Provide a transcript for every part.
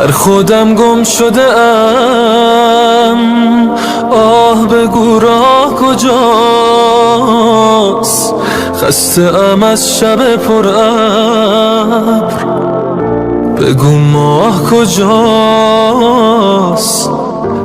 در خودم گم شده ام. آه بگو راه کجاست، خسته ام از شب پر ابر. بگو ماه کجاست،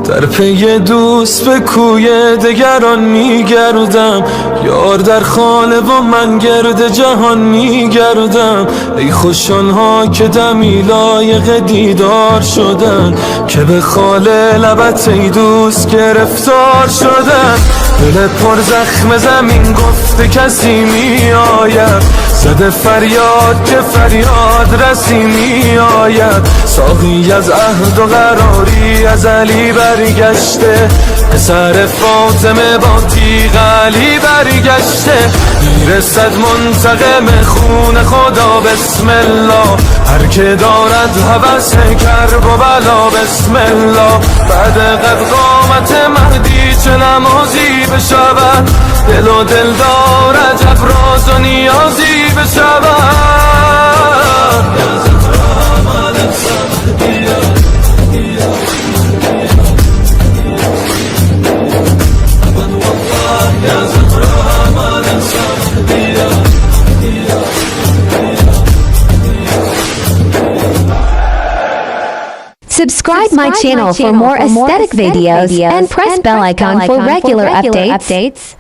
در پی دوست به کوی دگران میگردم. یار در خانه و من گرد جهان میگردم. ای خوش آنها که دمی لایق دیدار شدن، که به خاله لبت ای دوست گرفتار شدن. دل پر زخم زمین گفته کسی میآید، زده فریاد که فریاد رسی میآید. ساقی از عهد و قراری از علی برگشته، پسر فاطمه با تیغ علی برگشته. میرسد منتقم خون خدا بسم الله، هر که دارد هوس کرب و بلا بسم الله. بعد قد قامت مهدی چه نمازی بشود، دل و دل دارد افراز و نیازی بشود. Subscribe my channel for more aesthetic videos and press bell icon for regular updates.